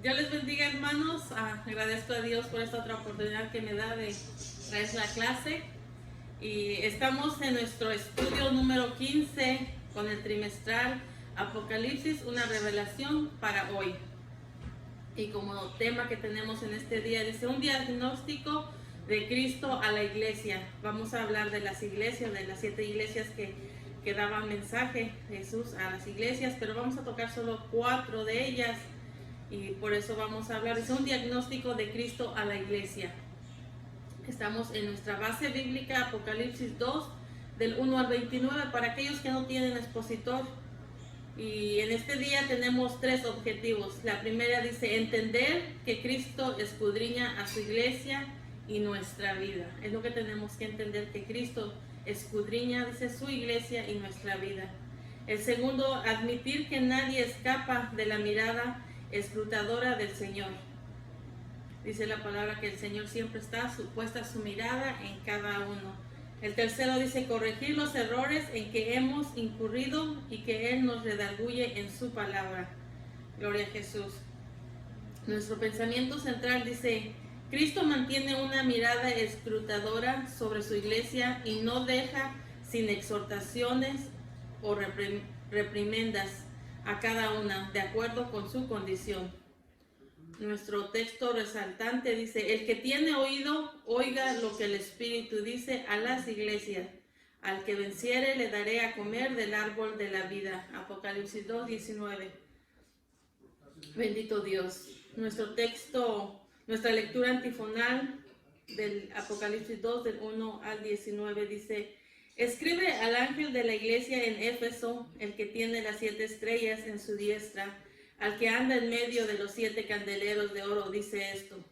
Dios les bendiga, hermanos. Agradezco a Dios por esta otra oportunidad que me da de traer la clase. Y estamos en nuestro estudio número 15 con el trimestral Apocalipsis, una revelación para hoy. Y como tema que tenemos en este día, dice un diagnóstico de Cristo a la iglesia. Vamos a hablar de las iglesias, de las 7 iglesias que daban mensaje Jesús a las iglesias, pero vamos a tocar solo 4 de ellas. Y por eso vamos a hablar, es un diagnóstico de Cristo a la iglesia. Estamos en nuestra base bíblica, Apocalipsis 2, del 1 al 29, para aquellos que no tienen expositor. Y en este día tenemos 3 objetivos. La primera dice, entender que Cristo escudriña a su iglesia y nuestra vida. Es lo que tenemos que entender, que Cristo escudriña, dice, su iglesia y nuestra vida. El segundo, admitir que nadie escapa de la mirada escrutadora del Señor. Dice la palabra que el Señor siempre está puesta su mirada en cada uno. El tercero dice corregir los errores en que hemos incurrido y que Él nos redarguye en su palabra. Gloria a Jesús. Nuestro pensamiento central dice, Cristo mantiene una mirada escrutadora sobre su iglesia y no deja sin exhortaciones o reprimendas a cada una, de acuerdo con su condición. Nuestro texto resaltante dice, el que tiene oído, oiga lo que el Espíritu dice a las iglesias. Al que venciere le daré a comer del árbol de la vida. Apocalipsis 2, 19. Bendito Dios. Nuestro texto, nuestra lectura antifonal del Apocalipsis 2, del 1 al 19, dice, escribe al ángel de la iglesia en Éfeso, el que tiene las 7 estrellas en su diestra, al que anda en medio de los 7 candeleros de oro, dice esto: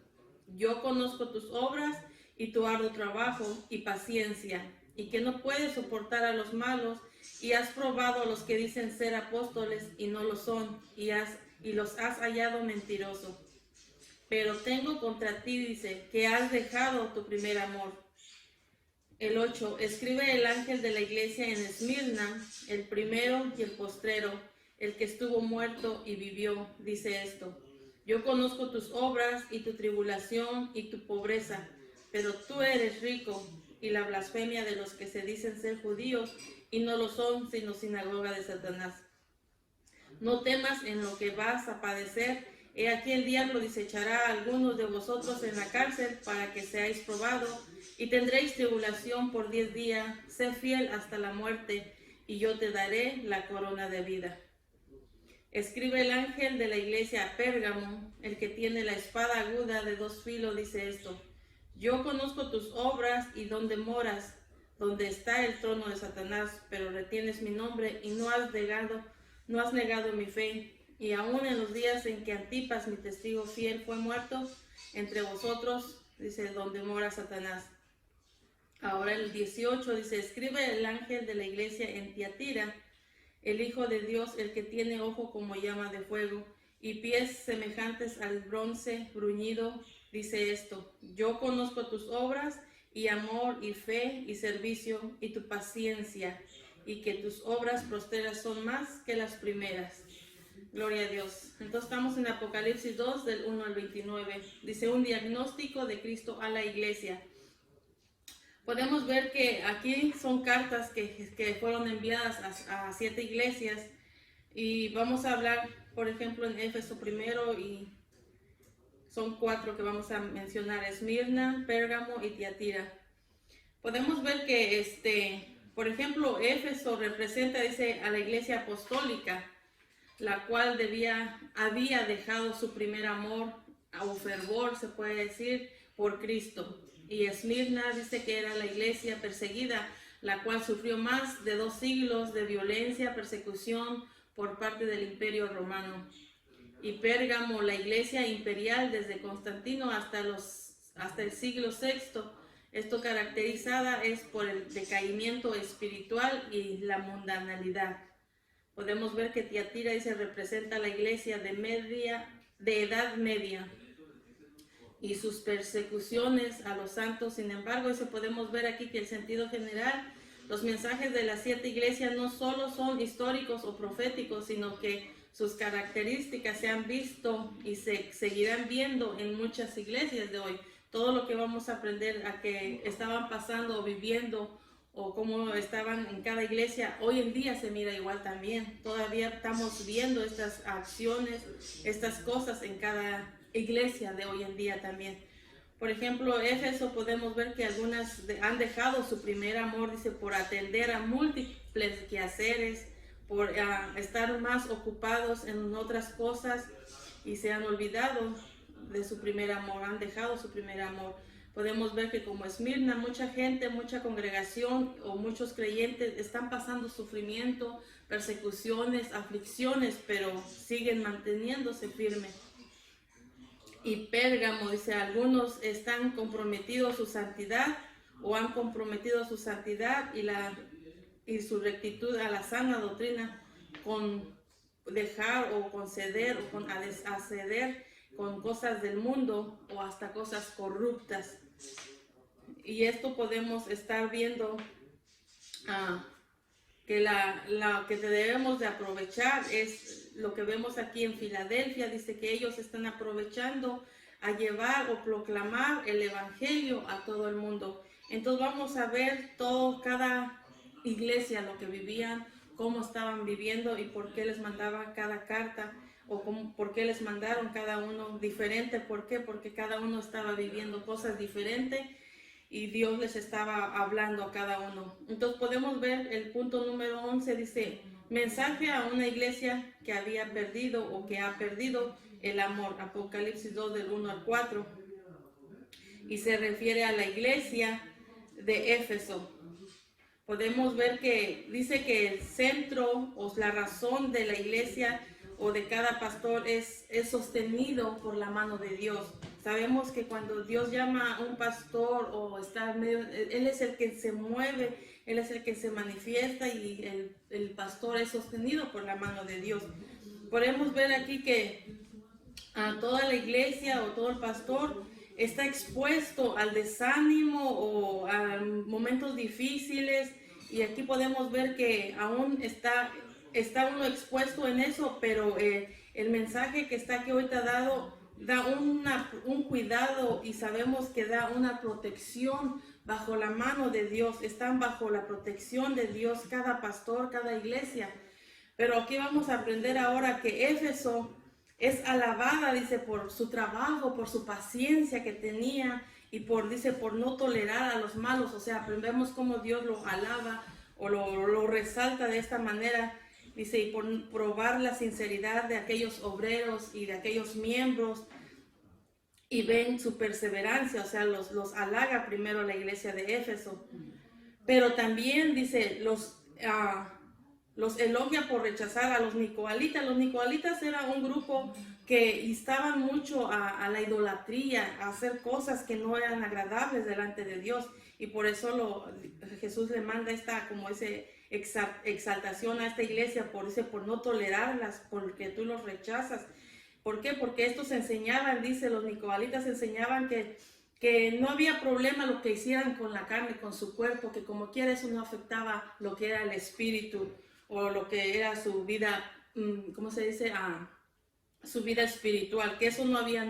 yo conozco tus obras y tu arduo trabajo y paciencia, y que no puedes soportar a los malos, y has probado a los que dicen ser apóstoles y no lo son, y los has hallado mentirosos. Pero tengo contra ti, dice, que has dejado tu primer amor. El 8, escribe el ángel de la iglesia en Esmirna, el primero y el postrero, el que estuvo muerto y vivió, dice esto: yo conozco tus obras y tu tribulación y tu pobreza, pero tú eres rico, y la blasfemia de los que se dicen ser judíos y no lo son, sino sinagoga de Satanás. No temas en lo que vas a padecer. He aquí el diablo desechará a algunos de vosotros en la cárcel para que seáis probados, y tendréis tribulación por 10 días. Sé fiel hasta la muerte, y yo te daré la corona de vida. Escribe el ángel de la iglesia a Pérgamo, el que tiene la espada aguda de 2 filos, dice esto: yo conozco tus obras y dónde moras, donde está el trono de Satanás, pero retienes mi nombre y no has negado mi fe. Y aún en los días en que Antipas, mi testigo fiel, fue muerto entre vosotros, dice, donde mora Satanás. Ahora el 18 dice, escribe el ángel de la iglesia en Tiatira, el Hijo de Dios, el que tiene ojo como llama de fuego y pies semejantes al bronce bruñido, dice esto: yo conozco tus obras y amor y fe y servicio y tu paciencia, y que tus obras posteras son más que las primeras. Gloria a Dios. Entonces estamos en Apocalipsis 2, del 1 al 29. Dice un diagnóstico de Cristo a la iglesia. Podemos ver que aquí son cartas que fueron enviadas a 7 iglesias, y vamos a hablar, por ejemplo, en Éfeso primero, y son 4 que vamos a mencionar: Esmirna, Pérgamo y Tiatira. Podemos ver que, por ejemplo, Éfeso representa, dice, a la iglesia apostólica, la cual había dejado su primer amor o fervor, se puede decir, por Cristo. Y Esmirna dice que era la iglesia perseguida, la cual sufrió más de 2 siglos de violencia, persecución por parte del Imperio Romano. Y Pérgamo, la iglesia imperial desde Constantino hasta el siglo VI. Esto caracterizada es por el decaimiento espiritual y la mundanalidad. Podemos ver que Tiatira dice representa a la iglesia de edad media y sus persecuciones a los santos. Sin embargo, eso podemos ver aquí que el sentido general, los mensajes de las 7 iglesias no solo son históricos o proféticos, sino que sus características se han visto y se seguirán viendo en muchas iglesias de hoy. Todo lo que vamos a aprender a que estaban pasando o viviendo o cómo estaban en cada iglesia, hoy en día se mira igual también. Todavía estamos viendo estas acciones, estas cosas en cada iglesia de hoy en día también. Por ejemplo, Éfeso podemos ver que algunas han dejado su primer amor, dice, por atender a múltiples quehaceres, por estar más ocupados en otras cosas y se han olvidado de su primer amor, han dejado su primer amor. Podemos ver que como Esmirna, mucha gente, mucha congregación o muchos creyentes están pasando sufrimiento, persecuciones, aflicciones, pero siguen manteniéndose firmes. Y Pérgamo, dice, algunos están comprometidos su santidad o han comprometido su santidad y su rectitud a la sana doctrina con dejar o conceder o con acceder con cosas del mundo o hasta cosas corruptas. Y esto podemos estar viendo que la que debemos de aprovechar es lo que vemos aquí en Filadelfia. Dice que ellos están aprovechando a llevar o proclamar el evangelio a todo el mundo. Entonces vamos a ver cada iglesia lo que vivían, cómo estaban viviendo y por qué les mandaba cada carta o por qué les mandaron cada uno diferente. ¿Por qué? Porque cada uno estaba viviendo cosas diferentes y Dios les estaba hablando a cada uno. Entonces podemos ver el punto número 11, dice, mensaje a una iglesia que había perdido o que ha perdido el amor. Apocalipsis 2 del 1 al 4. Y se refiere a la iglesia de Éfeso. Podemos ver que dice que el centro o la razón de la iglesia o de cada pastor es sostenido por la mano de Dios. Sabemos que cuando Dios llama a un pastor o está en medio, Él es el que se mueve, Él es el que se manifiesta y el pastor es sostenido por la mano de Dios. Podemos ver aquí que a toda la iglesia o todo el pastor está expuesto al desánimo o a momentos difíciles, y aquí podemos ver que aún está uno expuesto en eso, pero el mensaje que está aquí ahorita dado da un cuidado y sabemos que da una protección bajo la mano de Dios. Están bajo la protección de Dios cada pastor, cada iglesia. Pero aquí vamos a aprender ahora que Éfeso es alabada, dice, por su trabajo, por su paciencia que tenía y por no tolerar a los malos. O sea, aprendemos cómo Dios lo alaba o lo resalta de esta manera. Dice, y por probar la sinceridad de aquellos obreros y de aquellos miembros, y ven su perseverancia, o sea, los halaga primero la iglesia de Éfeso. Pero también, dice, los elogia por rechazar a los nicolaítas. Los nicolaítas era un grupo que instaban mucho a la idolatría, a hacer cosas que no eran agradables delante de Dios. Y por eso Jesús le manda exaltación a esta iglesia, por no tolerarlas, porque tú los rechazas. ¿Por qué? Porque estos enseñaban, dice, los nicolaítas enseñaban que no había problema lo que hicieran con la carne, con su cuerpo, que como quiera eso no afectaba lo que era el espíritu o lo que era su vida, ¿cómo se dice? Su vida espiritual, que eso no había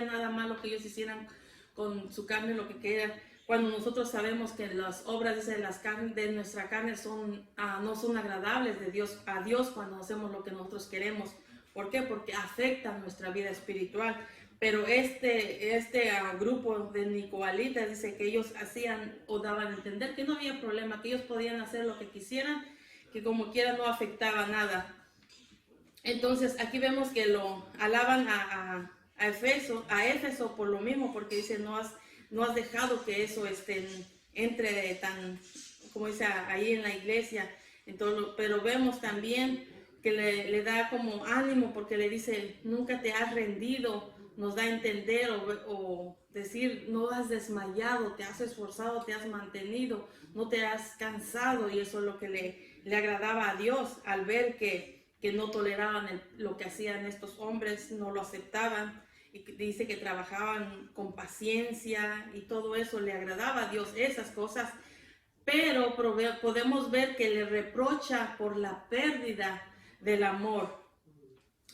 nada malo que ellos hicieran con su carne, lo que quieran. Cuando nosotros sabemos que las obras de nuestra carne no son agradables a Dios cuando hacemos lo que nosotros queremos. ¿Por qué? Porque afecta nuestra vida espiritual. Pero este grupo de nicolaítas dice que ellos hacían o daban a entender que no había problema, que ellos podían hacer lo que quisieran, que como quiera no afectaba nada. Entonces aquí vemos que lo alaban a Éfeso por lo mismo, porque dice, no has dejado que eso entre tan, como dice, ahí en la iglesia. Entonces, pero vemos también que le da como ánimo, porque le dice, nunca te has rendido. Nos da a entender o decir, no has desmayado, te has esforzado, te has mantenido, no te has cansado. Y eso es lo que le agradaba a Dios al ver que no toleraban lo que hacían estos hombres, no lo aceptaban. Y dice que trabajaban con paciencia y todo eso le agradaba a Dios, esas cosas. Pero podemos ver que le reprocha por la pérdida del amor.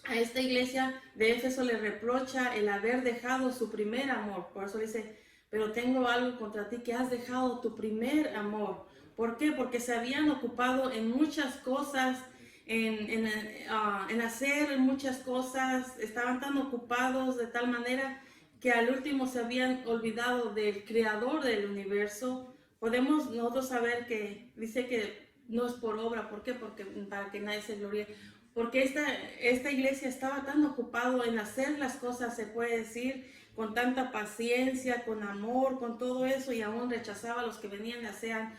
a esta iglesia de Éfeso le reprocha el haber dejado su primer amor. Por eso dice, pero tengo algo contra ti, que has dejado tu primer amor. ¿Por qué? Porque se habían ocupado en muchas cosas, en hacer muchas cosas, estaban tan ocupados de tal manera que al último se habían olvidado del creador del universo. Podemos nosotros saber que dice que no es por obra. ¿Por qué? Porque para que nadie se gloríe. Porque esta iglesia estaba tan ocupado en hacer las cosas, se puede decir, con tanta paciencia, con amor, con todo eso, y aún rechazaba a los que venían y hacían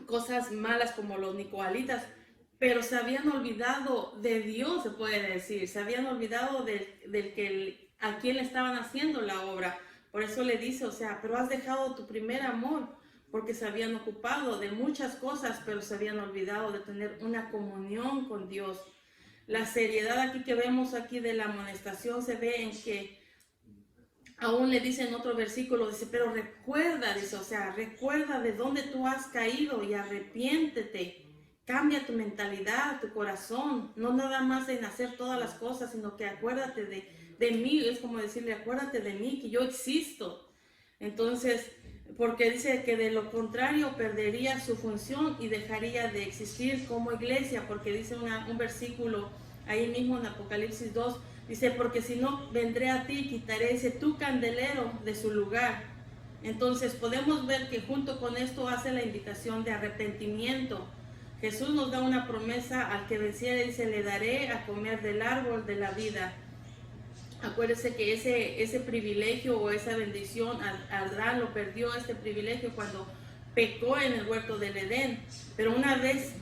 cosas malas como los nicolaítas, pero se habían olvidado de Dios, se puede decir, se habían olvidado a quien le estaban haciendo la obra. Por eso le dice, o sea, pero has dejado tu primer amor, porque se habían ocupado de muchas cosas, pero se habían olvidado de tener una comunión con Dios. La seriedad aquí que vemos aquí de la amonestación se ve en que aún le dice en otro versículo, dice, pero recuerda, dice, o sea, recuerda de dónde tú has caído y arrepiéntete. Cambia tu mentalidad, tu corazón, no nada más en hacer todas las cosas, sino que acuérdate de mí. Es como decirle, acuérdate de mí, que yo existo. Entonces, porque dice que de lo contrario perdería su función y dejaría de existir como iglesia, porque dice un versículo ahí mismo en Apocalipsis 2, dice, porque si no, vendré a ti y quitaré ese tu candelero de su lugar. Entonces podemos ver que junto con esto hace la invitación de arrepentimiento. Jesús nos da una promesa: al que venciere, dice, le daré a comer del árbol de la vida. Acuérdese que ese privilegio o esa bendición, Adán lo perdió, este privilegio, cuando pecó en el huerto del Edén. Pero una vez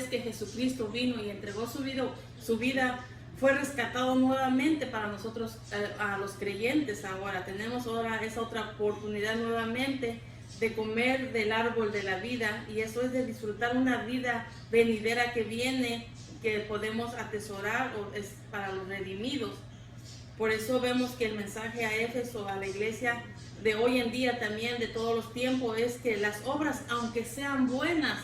que Jesucristo vino y entregó su vida, fue rescatado nuevamente para nosotros, a los creyentes. Ahora tenemos esa otra oportunidad nuevamente de comer del árbol de la vida, y eso es de disfrutar una vida venidera que viene, que podemos atesorar, o es para los redimidos. Por eso vemos que el mensaje a Éfeso, a la iglesia de hoy en día también, de todos los tiempos, es que las obras, aunque sean buenas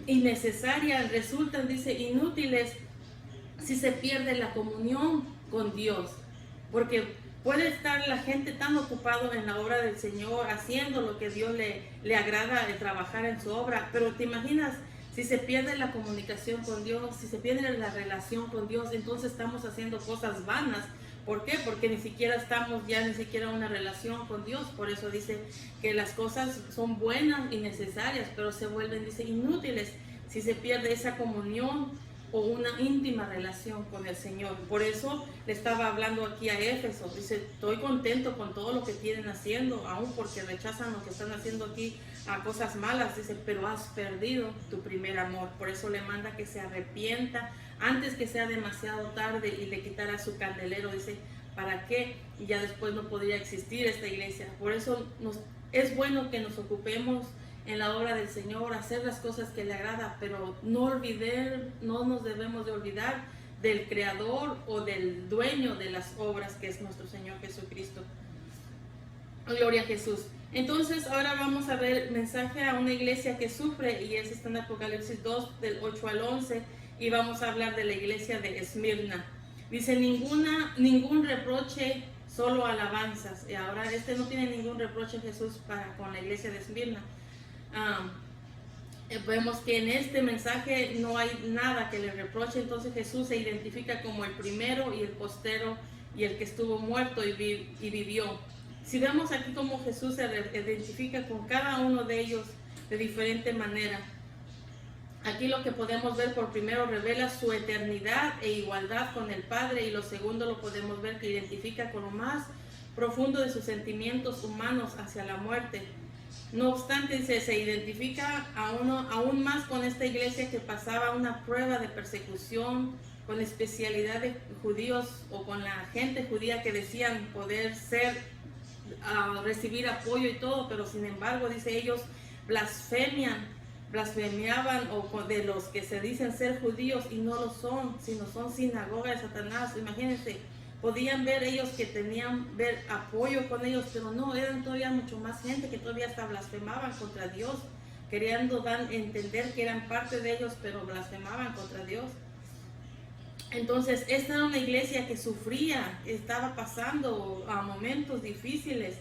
y necesarias, resultan, dice, inútiles si se pierde la comunión con Dios. Porque puede estar la gente tan ocupado en la obra del Señor, haciendo lo que Dios le agrada, de trabajar en su obra, pero te imaginas, si se pierde la comunicación con Dios, si se pierde la relación con Dios, entonces estamos haciendo cosas vanas. ¿Por qué? Porque ni siquiera una relación con Dios. Por eso dice que las cosas son buenas y necesarias, pero se vuelven, dice, inútiles si se pierde esa comunión o una íntima relación con el Señor. Por eso le estaba hablando aquí a Éfeso. Dice, estoy contento con todo lo que tienen haciendo, aun porque rechazan lo que están haciendo aquí, a cosas malas. Dice, pero has perdido tu primer amor. Por eso le manda que se arrepienta antes que sea demasiado tarde y le quitara su candelero. Dice, ¿para qué? Y ya después no podría existir esta iglesia. Por eso es bueno que nos ocupemos en la obra del Señor, hacer las cosas que le agrada, pero no nos debemos de olvidar del creador o del dueño de las obras, que es nuestro Señor Jesucristo. Gloria a Jesús. Entonces ahora vamos a ver mensaje a una iglesia que sufre, y es está en Apocalipsis 2 del 8 al 11, y vamos a hablar de la iglesia de Esmirna. Dice, ningún reproche, solo alabanzas. Y ahora no tiene ningún reproche Jesús con la iglesia de Esmirna. Vemos que en este mensaje no hay nada que le reproche. Entonces Jesús se identifica como el primero y el postero, y el que estuvo muerto y vivió. Si vemos aquí cómo Jesús se identifica con cada uno de ellos de diferente manera. Aquí lo que podemos ver, por primero, revela su eternidad e igualdad con el Padre, y lo segundo lo podemos ver que identifica con lo más profundo de sus sentimientos humanos hacia la muerte. No obstante, se identifica aún más con esta iglesia que pasaba una prueba de persecución, con especialidad de judíos, o con la gente judía que decían poder recibir apoyo y todo, pero sin embargo, dice, ellos blasfemiaban de los que se dicen ser judíos y no lo son, sino son sinagoga de Satanás. Imagínense, podían ver ellos que tenían apoyo con ellos, pero no, eran todavía mucho más gente que todavía hasta blasfemaban contra Dios, queriendo entender que eran parte de ellos, pero blasfemaban contra Dios. Entonces, esta era una iglesia que sufría, estaba pasando a momentos difíciles,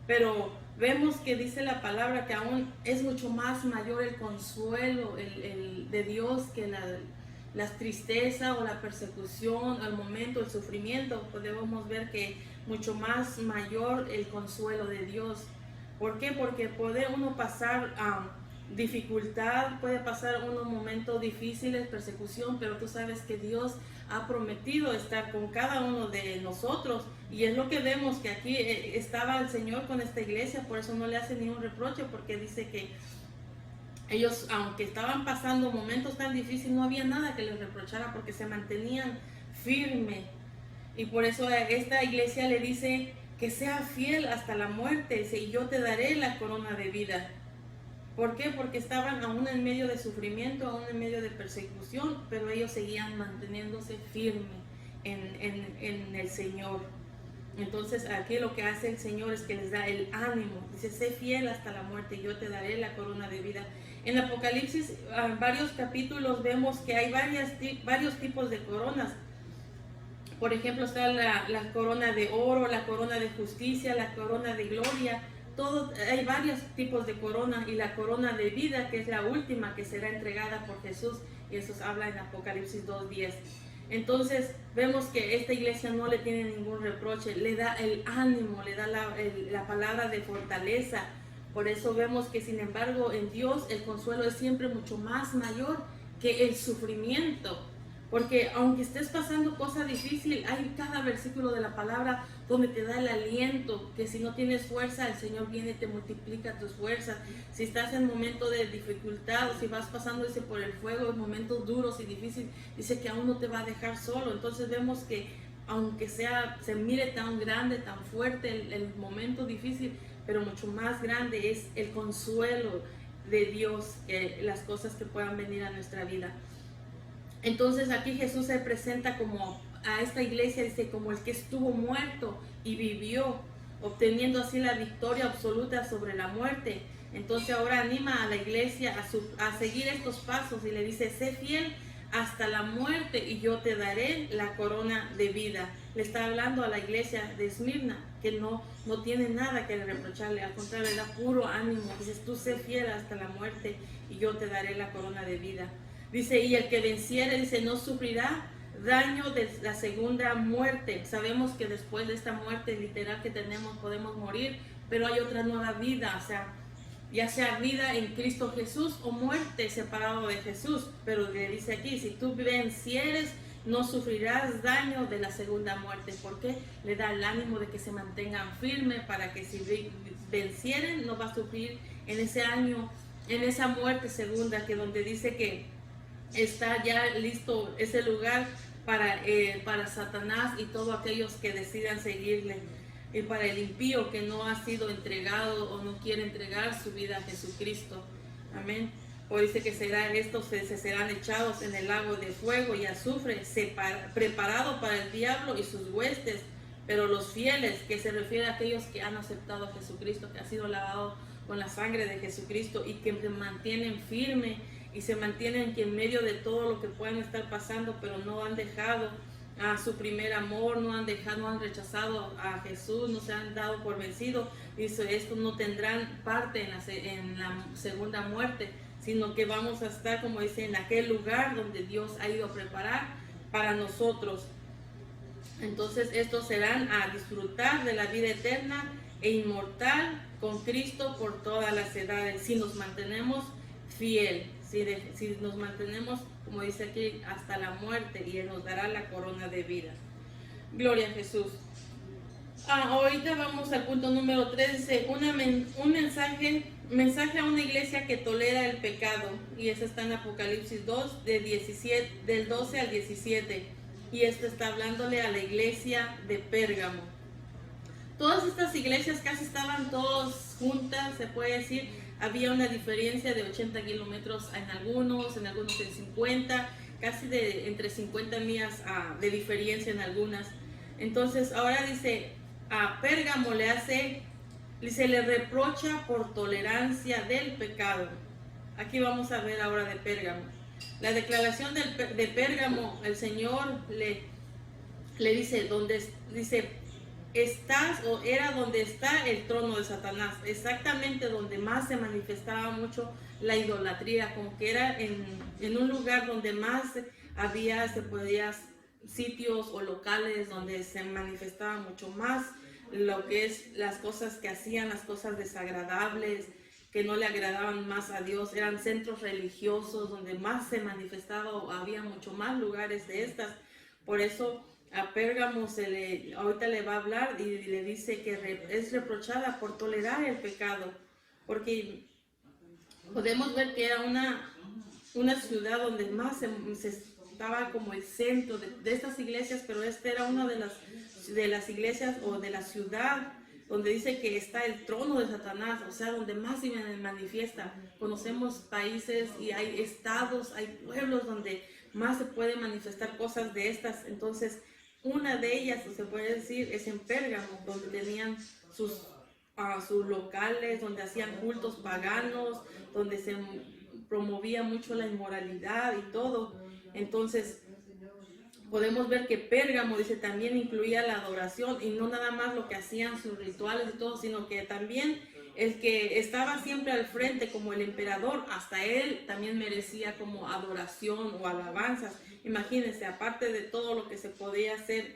pero vemos que dice la palabra que aún es mucho más mayor el consuelo de Dios que la tristeza o la persecución, el momento, el sufrimiento. Podemos ver que mucho más mayor el consuelo de Dios. ¿Por qué? Porque puede uno pasar dificultad, puede pasar unos momentos difíciles, persecución, pero tú sabes que Dios ha prometido estar con cada uno de nosotros, y es lo que vemos que aquí estaba el Señor con esta iglesia. Por eso no le hace ni un reproche, porque dice que ellos, aunque estaban pasando momentos tan difíciles, no había nada que les reprochara, porque se mantenían firmes. Y por eso a esta iglesia le dice que sea fiel hasta la muerte, y yo te daré la corona de vida. ¿Por qué? Porque estaban aún en medio de sufrimiento, aún en medio de persecución, pero ellos seguían manteniéndose firmes en el Señor. Entonces aquí lo que hace el Señor es que les da el ánimo. Dice, sé fiel hasta la muerte y yo te daré la corona de vida. En Apocalipsis, varios capítulos, vemos que hay varios tipos de coronas. Por ejemplo, está la corona de oro, la corona de justicia, la corona de gloria. Hay varios tipos de corona, y la corona de vida, que es la última que será entregada por Jesús, y eso habla en Apocalipsis 2:10. Entonces vemos que esta iglesia no le tiene ningún reproche, le da el ánimo, le da la palabra de fortaleza. Por eso vemos que, sin embargo, en Dios el consuelo es siempre mucho más mayor que el sufrimiento. Porque aunque estés pasando cosas difíciles, hay cada versículo de la palabra donde te da el aliento, que si no tienes fuerza, el Señor viene y te multiplica tus fuerzas. Si estás en momentos de dificultad, o si vas pasando por el fuego, en momentos duros y difíciles, dice que aún no te va a dejar solo. Entonces vemos que aunque se mire tan grande, tan fuerte el momento difícil, pero mucho más grande es el consuelo de Dios, que las cosas que puedan venir a nuestra vida. Entonces aquí Jesús se presenta como a esta iglesia, dice, como el que estuvo muerto y vivió, obteniendo así la victoria absoluta sobre la muerte. Entonces ahora anima a la iglesia a seguir estos pasos, y le dice, sé fiel hasta la muerte y yo te daré la corona de vida. Le está hablando a la iglesia de Esmirna, que no tiene nada que reprocharle, al contrario, le da puro ánimo. Dices, tú sé fiel hasta la muerte y yo te daré la corona de vida. Dice, y el que venciere, dice, no sufrirá daño de la segunda muerte. Sabemos que después de esta muerte literal que tenemos, podemos morir, pero hay otra nueva vida, o sea, ya sea vida en Cristo Jesús o muerte separado de Jesús. Pero le dice aquí, si tú vencieres, no sufrirás daño de la segunda muerte. Porque le da el ánimo de que se mantengan firmes, para que si vencieren, no va a sufrir en ese año, en esa muerte segunda, que donde dice que está ya listo ese lugar para Satanás y todos aquellos que decidan seguirle, y para el impío que no ha sido entregado o no quiere entregar su vida a Jesucristo. Amén. O dice que estos serán echados en el lago de fuego y azufre, preparado para el diablo y sus huestes. Pero los fieles, que se refiere a aquellos que han aceptado a Jesucristo, que ha sido lavado con la sangre de Jesucristo y que se mantienen firmes y se mantienen en medio de todo lo que puedan estar pasando, pero no han dejado a su primer amor, no han rechazado a Jesús, no se han dado por vencido. Dice, estos no tendrán parte en la segunda muerte, sino que vamos a estar, como dice, en aquel lugar donde Dios ha ido a preparar para nosotros. Entonces estos serán a disfrutar de la vida eterna e inmortal con Cristo por todas las edades, si nos mantenemos fiel, si nos mantenemos, como dice aquí, hasta la muerte, y Él nos dará la corona de vida. Gloria a Jesús. Ahorita vamos al punto número 3, dice un mensaje a una iglesia que tolera el pecado, y eso está en Apocalipsis 2, del 12 al 17, y esto está hablándole a la iglesia de Pérgamo. Todas estas iglesias casi estaban todas juntas, se puede decir. Había una diferencia de 80 kilómetros en algunos en 50, casi entre 50 millas de diferencia en algunas. Entonces ahora dice, a Pérgamo le reprocha por tolerancia del pecado. Aquí vamos a ver ahora de Pérgamo. La declaración de Pérgamo, el Señor le dice, dice, estás o era donde está el trono de Satanás, exactamente donde más se manifestaba mucho la idolatría, como que era en un lugar donde más sitios o locales donde se manifestaba mucho más lo que es las cosas que hacían, las cosas desagradables, que no le agradaban más a Dios. Eran centros religiosos donde más se manifestaba, o había mucho más lugares de estas. Por eso a Pérgamo ahorita le va a hablar y le dice que es reprochada por tolerar el pecado, porque podemos ver que era una ciudad donde más se estaba como el centro de estas iglesias, pero esta era una de las iglesias o de la ciudad donde dice que está el trono de Satanás, o sea, donde más se manifiesta. Conocemos países y hay estados, hay pueblos donde más se puede manifestar cosas de estas. Entonces, una de ellas, se puede decir, es en Pérgamo, donde tenían sus locales, donde hacían cultos paganos, donde se promovía mucho la inmoralidad y todo. Entonces, podemos ver que Pérgamo, dice, también incluía la adoración, y no nada más lo que hacían sus rituales y todo, sino que también el que estaba siempre al frente como el emperador, hasta él también merecía como adoración o alabanzas. Imagínense, aparte de todo lo que se podía hacer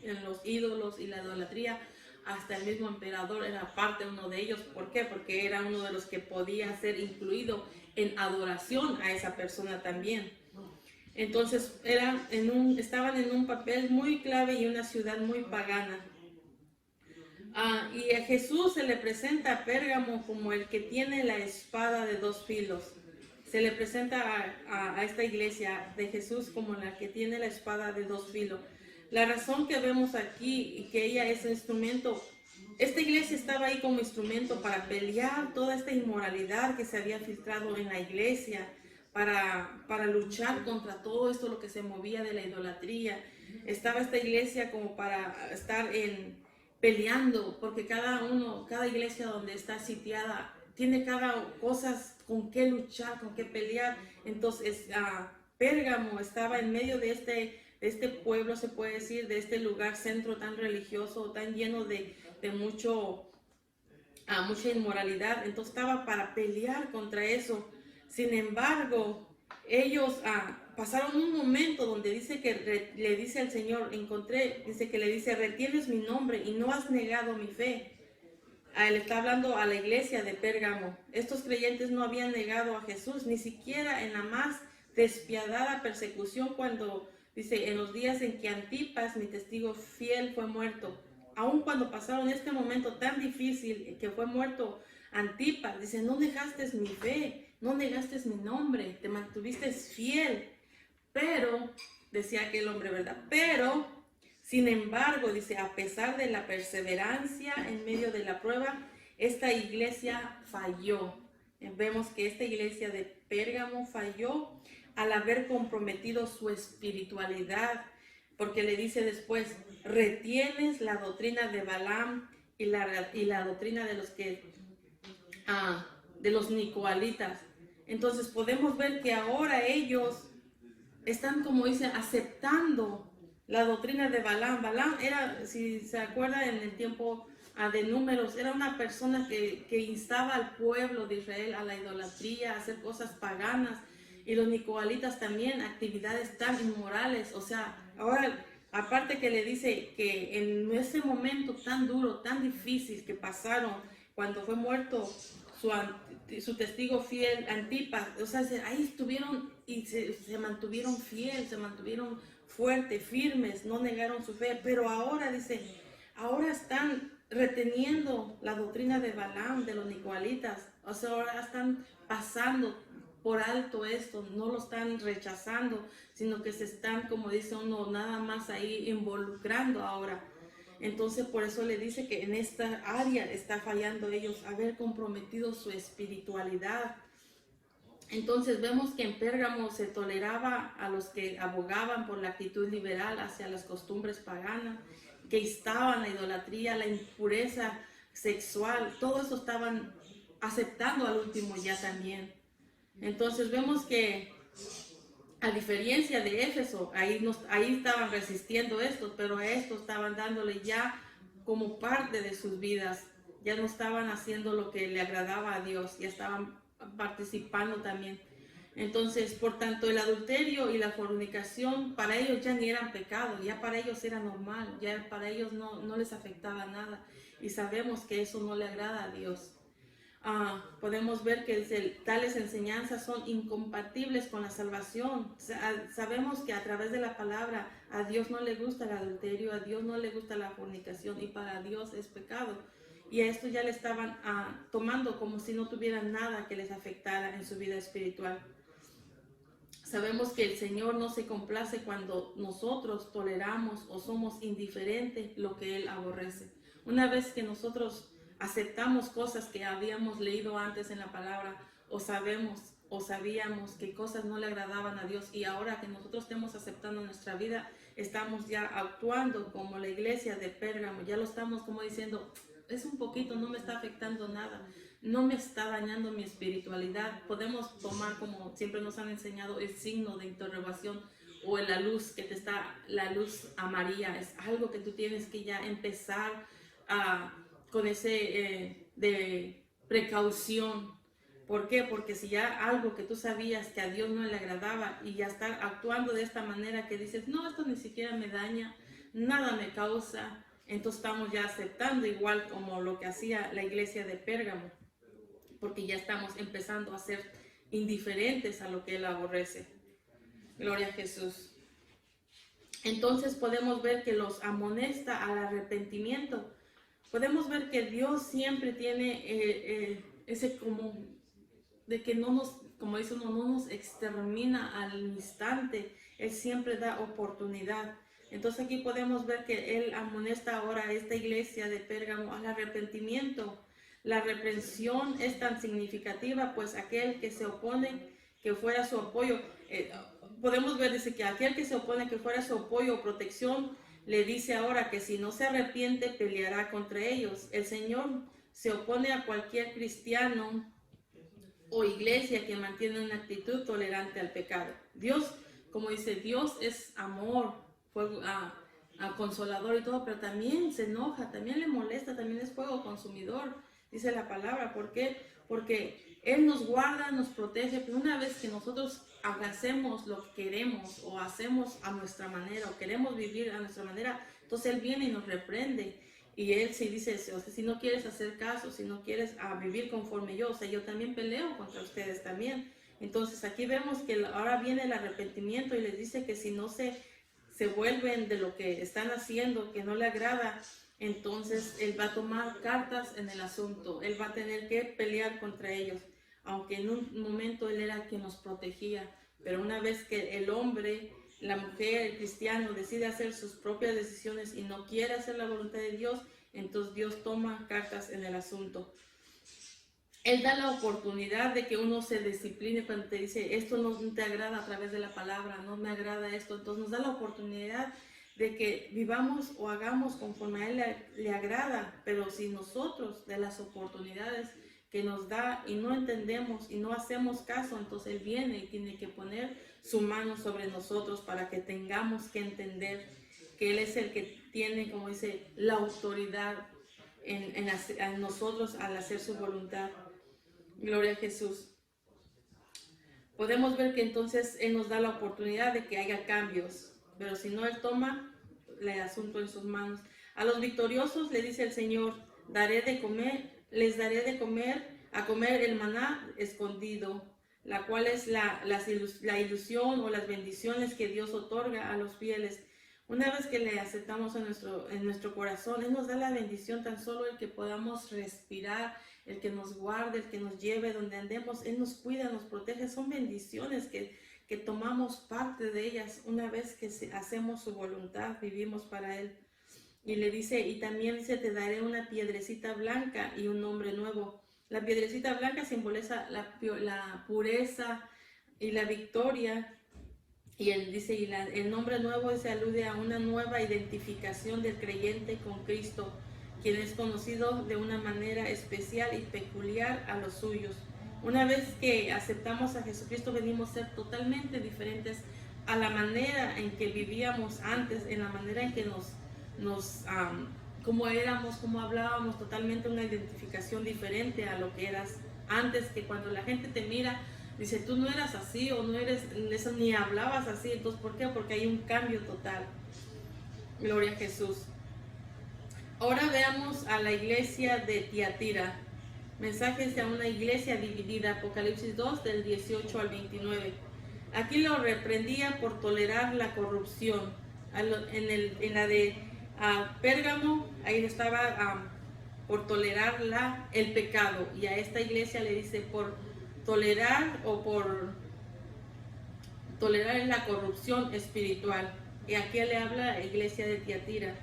en los ídolos y la idolatría, hasta el mismo emperador era parte uno de ellos. ¿Por qué? Porque era uno de los que podía ser incluido en adoración a esa persona también. Entonces estaban en un papel muy clave y una ciudad muy pagana. Y a Jesús se le presenta a Pérgamo como el que tiene la espada de dos filos. Se le presenta a esta iglesia de Jesús como la que tiene la espada de dos filos. La razón que vemos aquí y que ella es un instrumento, esta iglesia estaba ahí como instrumento para pelear toda esta inmoralidad que se había filtrado en la iglesia, para luchar contra todo esto, lo que se movía de la idolatría. Estaba esta iglesia como para estar peleando, porque cada iglesia donde está sitiada, tiene cada cosas con qué luchar, con qué pelear. Entonces, Pérgamo estaba en medio de este pueblo, se puede decir, de este lugar, centro tan religioso, tan lleno de mucha inmoralidad. Entonces estaba para pelear contra eso. Sin embargo, ellos pasaron un momento donde dice que le dice al Señor, dice que le dice, retienes mi nombre y no has negado mi fe. Él está hablando a la iglesia de Pérgamo. Estos creyentes no habían negado a Jesús, ni siquiera en la más despiadada persecución, cuando dice, en los días en que Antipas, mi testigo fiel, fue muerto. Aun cuando pasaron este momento tan difícil que fue muerto Antipas, dice, no dejaste mi fe, no negaste mi nombre, te mantuviste fiel. Pero, decía aquel hombre, ¿verdad? Pero, sin embargo, dice, a pesar de la perseverancia en medio de la prueba, esta iglesia falló. Vemos que esta iglesia de Pérgamo falló al haber comprometido su espiritualidad, porque le dice después, retienes la doctrina de Balaam y la doctrina de los nicolaítas. Entonces podemos ver que ahora ellos están, como dice, aceptando la doctrina de Balaam. Balaam era, si se acuerdan, en el tiempo de Números, era una persona que instaba al pueblo de Israel a la idolatría, a hacer cosas paganas, y los nicolaítas también, actividades tan inmorales. O sea, ahora, aparte que le dice que en ese momento tan duro, tan difícil que pasaron, cuando fue muerto su testigo fiel, Antipas, o sea, ahí estuvieron y se mantuvieron fieles, se mantuvieron fuertes, firmes, no negaron su fe. Pero ahora, dice, ahora están reteniendo la doctrina de Balaam, de los nicolaítas. O sea, ahora están pasando por alto esto, no lo están rechazando, sino que se están, como dice uno, nada más ahí involucrando ahora. Entonces, por eso le dice que en esta área está fallando ellos, haber comprometido su espiritualidad. Entonces vemos que en Pérgamo se toleraba a los que abogaban por la actitud liberal hacia las costumbres paganas, que instaban la idolatría, la impureza sexual, todo eso estaban aceptando al último ya también. Entonces vemos que A diferencia de Éfeso, ahí estaban resistiendo estos, pero a estos estaban dándole ya como parte de sus vidas. Ya no estaban haciendo lo que le agradaba a Dios, ya estaban participando también. Entonces, por tanto, el adulterio y la fornicación para ellos ya ni eran pecado, ya para ellos era normal, ya para ellos no les afectaba nada. Y sabemos que eso no le agrada a Dios. Podemos ver que tales enseñanzas son incompatibles con la salvación. Sabemos que a través de la palabra a Dios no le gusta el adulterio, a Dios no le gusta la fornicación y para Dios es pecado. Y a esto ya le estaban tomando como si no tuvieran nada que les afectara en su vida espiritual. Sabemos que el Señor no se complace cuando nosotros toleramos o somos indiferentes lo que Él aborrece. Una vez que nosotros aceptamos cosas que habíamos leído antes en la palabra o sabemos o sabíamos que cosas no le agradaban a Dios y ahora que nosotros estemos aceptando nuestra vida, estamos ya actuando como la iglesia de Pérgamo, ya lo estamos como diciendo, es un poquito, no me está afectando nada, no me está dañando mi espiritualidad. Podemos tomar, como siempre nos han enseñado, el signo de interrogación o la luz que te está, la luz amarilla, es algo que tú tienes que ya empezar con ese de precaución. ¿Por qué? Porque si ya algo que tú sabías que a Dios no le agradaba y ya estar actuando de esta manera que dices, no, esto ni siquiera me daña, nada me causa, entonces estamos ya aceptando igual como lo que hacía la iglesia de Pérgamo, porque ya estamos empezando a ser indiferentes a lo que Él aborrece. Gloria a Jesús. Entonces podemos ver que los amonesta al arrepentimiento. Podemos ver que Dios siempre tiene ese como de que no nos, como dice uno, no nos extermina al instante. Él siempre da oportunidad. Entonces aquí podemos ver que Él amonesta ahora a esta iglesia de Pérgamo al arrepentimiento. La reprensión es tan significativa, pues aquel que se opone, que fuera su apoyo, podemos ver, dice que aquel que se opone, que fuera su apoyo o protección, le dice ahora que si no se arrepiente, peleará contra ellos. El Señor se opone a cualquier cristiano o iglesia que mantiene una actitud tolerante al pecado. Dios, como dice, Dios es amor, fuego, consolador y todo, pero también se enoja, también le molesta, también es fuego consumidor, dice la palabra. ¿Por qué? Porque Él nos guarda, nos protege, pero una vez que nosotros hacemos lo que queremos o hacemos a nuestra manera o queremos vivir a nuestra manera, entonces Él viene y nos reprende. Y Él sí dice, o sea, si no quieres hacer caso, si no quieres vivir conforme yo, o sea, yo también peleo contra ustedes también. Entonces aquí vemos que ahora viene el arrepentimiento y les dice que si no se vuelven de lo que están haciendo, que no le agrada, entonces Él va a tomar cartas en el asunto. Él va a tener que pelear contra ellos. Aunque en un momento Él era quien nos protegía, pero una vez que el hombre, la mujer, el cristiano decide hacer sus propias decisiones y no quiere hacer la voluntad de Dios, entonces Dios toma cartas en el asunto. Él da la oportunidad de que uno se discipline cuando te dice, esto no te agrada a través de la palabra, no me agrada esto. Entonces nos da la oportunidad de que vivamos o hagamos conforme a Él le agrada, pero si nosotros de las oportunidades que nos da y no entendemos y no hacemos caso, entonces Él viene y tiene que poner su mano sobre nosotros para que tengamos que entender que Él es el que tiene, como dice, la autoridad en nosotros al hacer su voluntad. Gloria a Jesús. Podemos ver que entonces Él nos da la oportunidad de que haya cambios, pero si no, Él toma el asunto en sus manos. A los victoriosos le dice el Señor, les daré de comer el maná escondido, la cual es la ilusión o las bendiciones que Dios otorga a los fieles. Una vez que le aceptamos en nuestro corazón, Él nos da la bendición, tan solo el que podamos respirar, el que nos guarde, el que nos lleve donde andemos. Él nos cuida, nos protege. Son bendiciones que tomamos parte de ellas una vez que hacemos su voluntad, vivimos para Él. Y le dice, y también dice, te daré una piedrecita blanca y un nombre nuevo. La piedrecita blanca simboliza la pureza y la victoria. Y él dice, y el nombre nuevo se alude a una nueva identificación del creyente con Cristo, quien es conocido de una manera especial y peculiar a los suyos. Una vez que aceptamos a Jesucristo, venimos a ser totalmente diferentes a la manera en que vivíamos antes, en la manera en que cómo éramos, cómo hablábamos, totalmente una identificación diferente a lo que eras antes, que cuando la gente te mira, dice, tú no eras así o no eres eso, ni hablabas así. Entonces, ¿por qué? Porque hay un cambio total. Gloria a Jesús. Ahora veamos a la iglesia de Tiatira. Mensajes de una iglesia dividida, Apocalipsis 2, del 18 al 29. Aquí lo reprendía por tolerar la corrupción. En la de Pérgamo, ahí estaba por tolerar el pecado. Y a esta iglesia le dice por tolerar o por tolerar la corrupción espiritual. Y aquí le habla a la iglesia de Tiatira.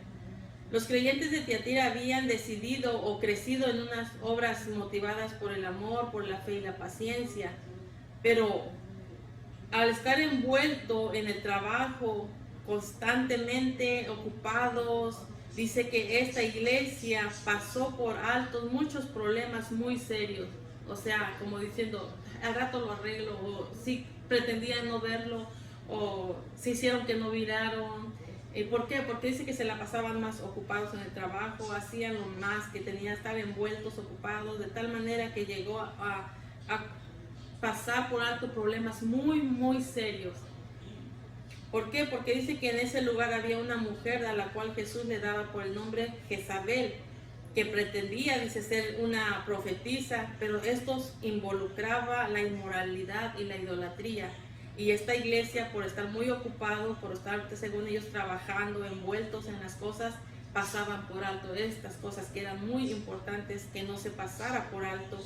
Los creyentes de Tiatira habían decidido o crecido en unas obras motivadas por el amor, por la fe y la paciencia, pero al estar envuelto en el trabajo, constantemente ocupados, dice que esta iglesia pasó por altos muchos problemas muy serios. O sea, como diciendo, al rato lo arreglo, o si pretendían no verlo, o se hicieron que no viraron. ¿Por qué? Porque dice que se la pasaban más ocupados en el trabajo, hacían lo más que tenían, estar envueltos, ocupados, de tal manera que llegó a pasar por alto problemas muy, muy serios. ¿Por qué? Porque dice que en ese lugar había una mujer a la cual Jesús le daba por el nombre Jezabel, que pretendía, dice, ser una profetisa, pero esto involucraba la inmoralidad y la idolatría. Y esta iglesia, por estar muy ocupados, por estar, según ellos, trabajando, envueltos en las cosas, pasaban por alto estas cosas que eran muy importantes que no se pasara por alto.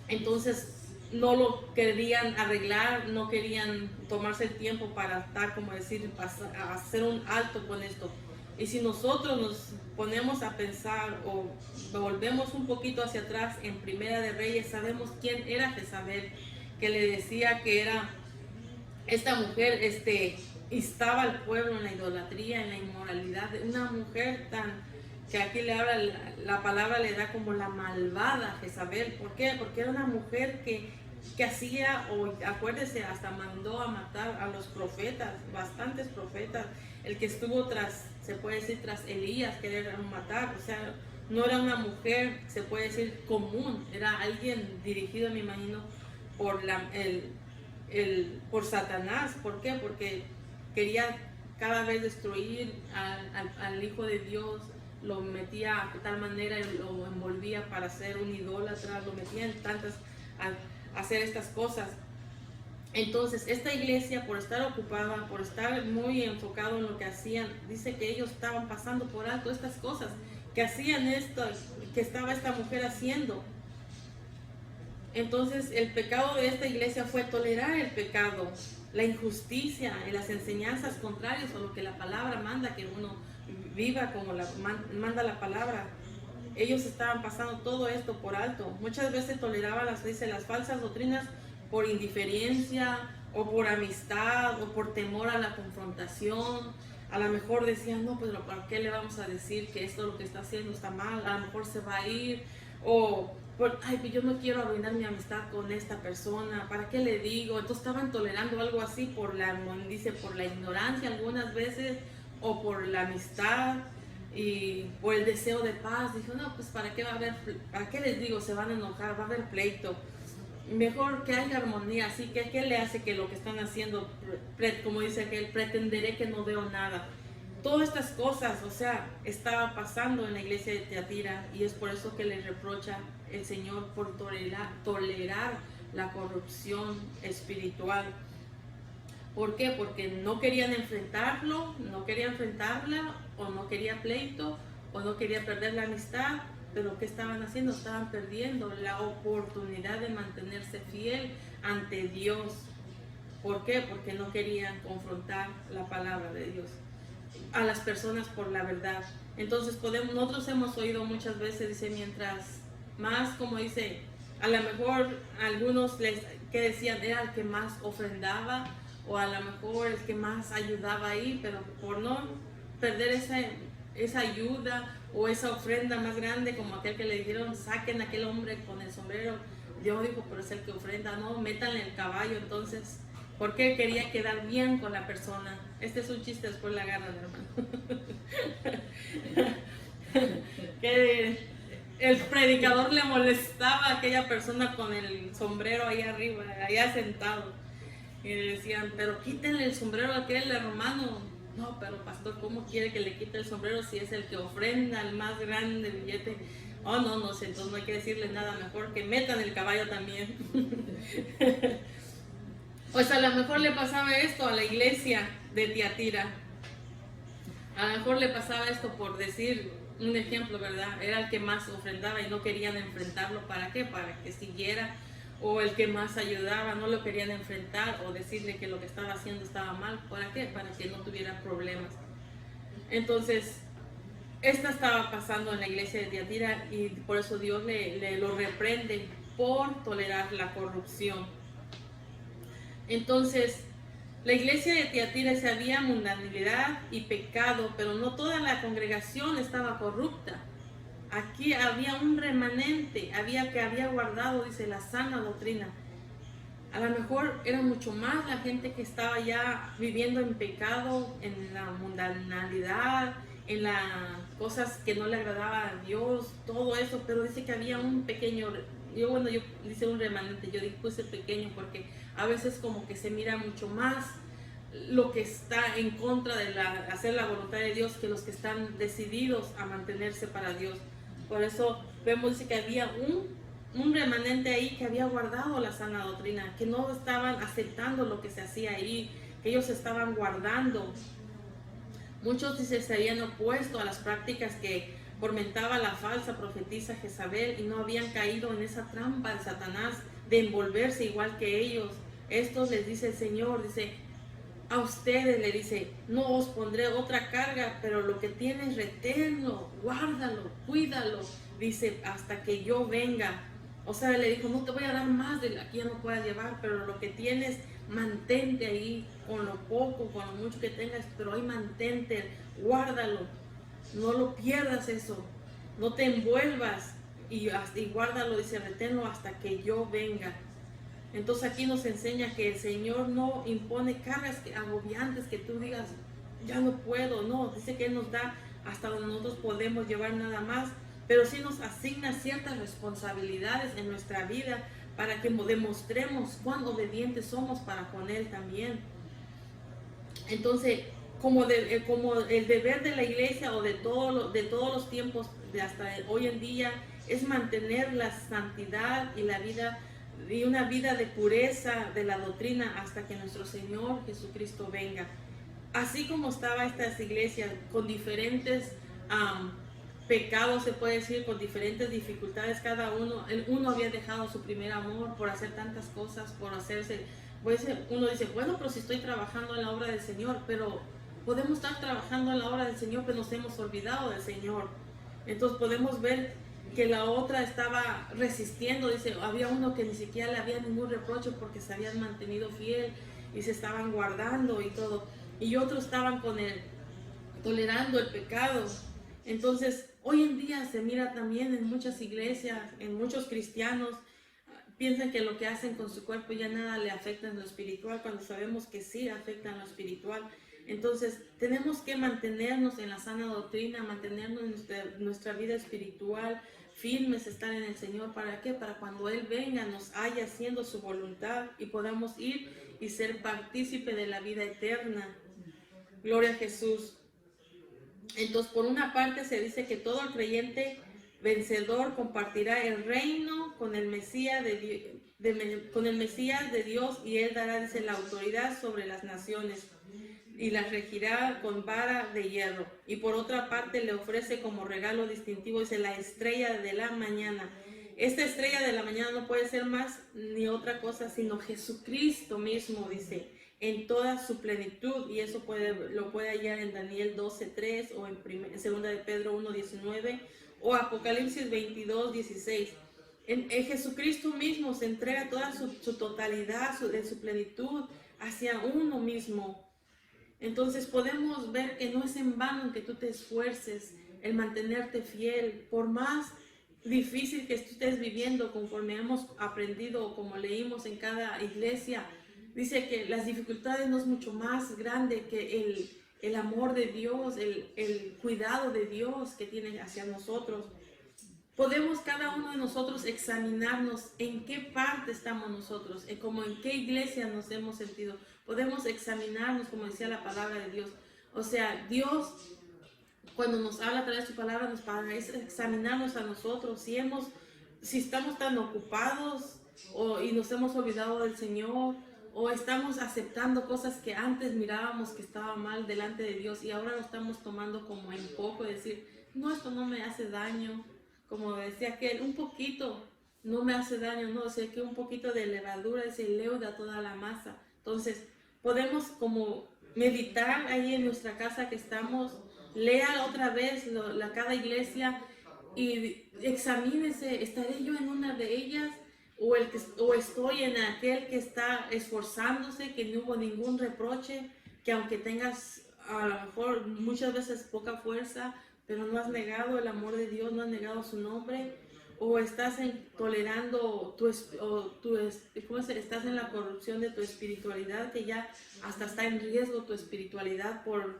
Entonces, no lo querían arreglar, no querían tomarse el tiempo para estar, como decir, hacer un alto con esto. Y si nosotros nos ponemos a pensar o volvemos un poquito hacia atrás en Primera de Reyes, sabemos quién era Jezabel, que le decía que era esta mujer, instaba al pueblo en la idolatría, en la inmoralidad, una mujer que aquí le habla, la palabra le da como la malvada Jezabel. ¿Por qué? Porque era una mujer que hacía, o acuérdese, hasta mandó a matar a los profetas, bastantes profetas. El que estuvo se puede decir, tras Elías, querían matar. O sea, no era una mujer, se puede decir, común, era alguien dirigido, me imagino, por Satanás. ¿Por qué? Porque quería cada vez destruir al Hijo de Dios, lo metía de tal manera, lo envolvía para ser un idólatra, lo metía en tantas, a hacer estas cosas. Entonces, esta iglesia, por estar ocupada, por estar muy enfocado en lo que hacían, dice que ellos estaban pasando por alto estas cosas, que hacían esto, que estaba esta mujer haciendo. Entonces, el pecado de esta iglesia fue tolerar el pecado, la injusticia y las enseñanzas contrarias a lo que la palabra manda, que uno viva como manda la palabra. Ellos estaban pasando todo esto por alto. Muchas veces toleraban las falsas doctrinas por indiferencia o por amistad o por temor a la confrontación. A lo mejor decían, no, pues ¿para qué le vamos a decir que esto lo que está haciendo está mal? A lo mejor se va a ir. O, ay, pues yo no quiero arruinar mi amistad con esta persona, ¿para qué le digo? Entonces estaban tolerando algo así por la ignorancia algunas veces, o por la amistad y por el deseo de paz. Dijo, no, pues ¿para qué les digo? Se van a enojar, va a haber pleito. Mejor que haya armonía. Así que, ¿qué le hace que lo que están haciendo, como dice aquel, pretenderé que no veo nada? Todas estas cosas, o sea, estaba pasando en la iglesia de Tiatira, y es por eso que le reprocha el Señor por tolerar la corrupción espiritual. ¿Por qué? Porque no querían enfrentarla, o no quería pleito, o no quería perder la amistad. Pero ¿qué estaban haciendo? Estaban perdiendo la oportunidad de mantenerse fiel ante Dios. ¿Por qué? Porque no querían confrontar la palabra de Dios a las personas por la verdad. Entonces nosotros hemos oído muchas veces, dice, mientras más, como dice, a lo mejor algunos que decían era el que más ofrendaba, o a lo mejor el que más ayudaba ahí, pero por no perder esa ayuda o esa ofrenda más grande, como aquel que le dijeron, saquen a aquel hombre con el sombrero Dios dijo, pero es el que ofrenda, no, métanle el caballo entonces, porque quería quedar bien con la persona. Este es un chiste, después la agarran, hermano. Que el predicador le molestaba a aquella persona con el sombrero ahí arriba, allá sentado. Y le decían, pero quítenle el sombrero a aquel hermano. No, pero pastor, ¿cómo quiere que le quite el sombrero si es el que ofrenda el más grande billete? Oh, no, no sé, entonces no hay que decirle nada, mejor que metan el caballo también. Pues a lo mejor le pasaba esto a la iglesia de Tiatira. A lo mejor le pasaba esto por decir un ejemplo, ¿verdad? Era el que más ofrendaba y no querían enfrentarlo. ¿Para qué? Para que siguiera. O el que más ayudaba, no lo querían enfrentar o decirle que lo que estaba haciendo estaba mal. ¿Para qué? Para que no tuviera problemas. Entonces, esta estaba pasando en la iglesia de Tiatira y por eso Dios le lo reprende por tolerar la corrupción. Entonces, la iglesia de Tiatira se había mundanalidad y pecado, pero no toda la congregación estaba corrupta. Aquí había un remanente, había guardado, dice, la sana doctrina. A lo mejor era mucho más la gente que estaba ya viviendo en pecado, en la mundanalidad, en las cosas que no le agradaban a Dios, todo eso, pero dice que había un pequeño, yo dice un remanente, yo puse pequeño porque a veces como que se mira mucho más lo que está en contra de hacer la voluntad de Dios que los que están decididos a mantenerse para Dios. Por eso vemos, dice que había un remanente ahí que había guardado la sana doctrina, que no estaban aceptando lo que se hacía ahí, que ellos estaban guardando. Muchos, dice, se habían opuesto a las prácticas que fomentaba la falsa profetisa Jezabel y no habían caído en esa trampa de Satanás de envolverse igual que ellos. Estos les dice el Señor, dice, a ustedes le dice, no os pondré otra carga, pero lo que tienes reténlo, guárdalo, cuídalo, dice, hasta que yo venga. O sea, le dijo, no te voy a dar más de la que ya no puedas llevar, pero lo que tienes, mantente ahí, con lo poco, con lo mucho que tengas, pero ahí mantente, guárdalo, no lo pierdas eso, no te envuelvas y guárdalo, dice, reténlo hasta que yo venga. Entonces aquí nos enseña que el Señor no impone cargas agobiantes que tú digas, ya no puedo, no, dice que Él nos da hasta donde nosotros podemos llevar nada más, pero sí nos asigna ciertas responsabilidades en nuestra vida para que demostremos cuán obedientes somos para con Él también. Entonces, como el deber de la iglesia o de todos los tiempos, de hasta hoy en día, es mantener la santidad y la vida y una vida de pureza de la doctrina hasta que nuestro Señor Jesucristo venga. Así como estaba estas iglesias con diferentes pecados, se puede decir, con diferentes dificultades cada uno. Uno había dejado su primer amor por hacer tantas cosas, por hacerse, pues uno dice, bueno, pero si estoy trabajando en la obra del Señor, pero podemos estar trabajando en la obra del Señor, pero nos hemos olvidado del Señor. Entonces podemos ver que la otra estaba resistiendo, dice, había uno que ni siquiera le había ningún reproche porque se habían mantenido fiel y se estaban guardando y todo, y otros estaban con él, tolerando el pecado. Entonces, hoy en día se mira también en muchas iglesias, en muchos cristianos, piensan que lo que hacen con su cuerpo ya nada le afecta en lo espiritual, cuando sabemos que sí afecta en lo espiritual. Entonces, tenemos que mantenernos en la sana doctrina, mantenernos en nuestra vida espiritual, firmes, estar en el Señor. ¿Para qué? Para cuando Él venga, nos haya haciendo su voluntad y podamos ir y ser partícipe de la vida eterna. Gloria a Jesús. Entonces, por una parte se dice que todo el creyente vencedor compartirá el reino con el Mesías con el Mesías de Dios, y Él dará, dice, la autoridad sobre las naciones y las regirá con vara de hierro. Y por otra parte le ofrece como regalo distintivo, dice, la estrella de la mañana. Esta estrella de la mañana no puede ser más ni otra cosa sino Jesucristo mismo, dice, en toda su plenitud. Y eso lo puede hallar en Daniel 12:3 o en 2 de Pedro 1:19 o Apocalipsis 22:16. En Jesucristo mismo se entrega toda su totalidad, de su plenitud hacia uno mismo. Entonces podemos ver que no es en vano que tú te esfuerces el mantenerte fiel, por más difícil que tú estés viviendo, conforme hemos aprendido, como leímos en cada iglesia, dice que las dificultades no es mucho más grande que el amor de Dios, el cuidado de Dios que tiene hacia nosotros. Podemos cada uno de nosotros examinarnos en qué parte estamos nosotros, como en qué iglesia nos hemos sentido. Podemos examinarnos, como decía la palabra de Dios. O sea, Dios, cuando nos habla a través de su palabra, nos para examinarnos a nosotros. Si estamos tan ocupados y nos hemos olvidado del Señor, o estamos aceptando cosas que antes mirábamos que estaban mal delante de Dios y ahora lo estamos tomando como en poco, decir, no, esto no me hace daño. Como decía aquel, un poquito no me hace daño, no, o sea que un poquito de levadura se leuda toda la masa. Entonces, podemos como meditar ahí en nuestra casa que estamos, lea otra vez cada iglesia y examínese, ¿estaré yo en una de ellas? O estoy en aquel que está esforzándose, que no hubo ningún reproche, que aunque tengas a lo mejor muchas veces poca fuerza, pero no has negado el amor de Dios, no has negado su nombre, o estás tolerando estás en la corrupción de tu espiritualidad, que ya hasta está en riesgo tu espiritualidad por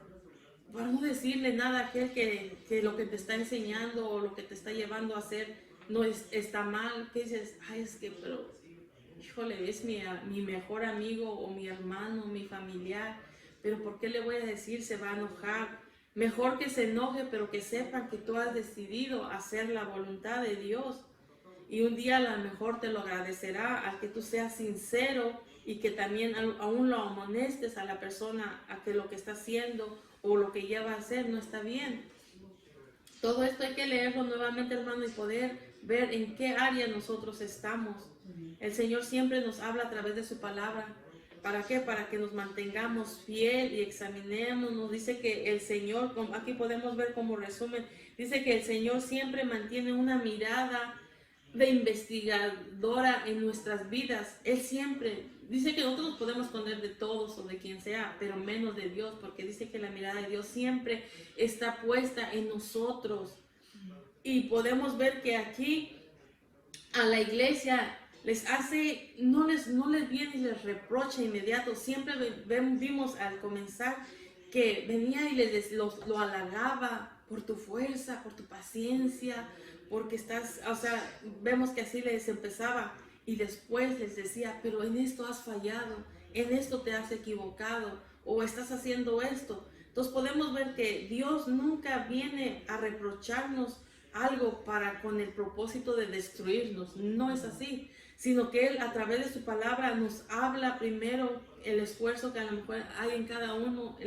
no decirle nada a aquel que lo que te está enseñando o lo que te está llevando a hacer no está mal, que dices, ay, es que, pero, híjole, es mi mejor amigo o mi hermano, mi familiar, pero ¿por qué le voy a decir? Se va a enojar. Mejor que se enoje, pero que sepan que tú has decidido hacer la voluntad de Dios. Y un día a lo mejor te lo agradecerá al que tú seas sincero y que también aún lo amonestes a la persona a que lo que está haciendo o lo que ya va a hacer no está bien. Todo esto hay que leerlo nuevamente, hermano, y poder ver en qué área nosotros estamos. El Señor siempre nos habla a través de su palabra. ¿Para qué? Para que nos mantengamos fiel y examinemos. Nos dice que el Señor, aquí podemos ver como resumen, dice que el Señor siempre mantiene una mirada de investigadora en nuestras vidas. Él siempre dice que nosotros nos podemos esconder de todos o de quien sea, pero menos de Dios, porque dice que la mirada de Dios siempre está puesta en nosotros. Y podemos ver que aquí a la iglesia les hace, no les viene y les reprocha inmediato. Siempre vimos al comenzar que venía y lo halagaba por tu fuerza, por tu paciencia, porque vemos que así les empezaba y después les decía, pero en esto has fallado, en esto te has equivocado o estás haciendo esto. Entonces podemos ver que Dios nunca viene a reprocharnos algo con el propósito de destruirnos, no es así, sino que Él a través de su palabra nos habla primero el esfuerzo que a lo mejor hay en cada uno,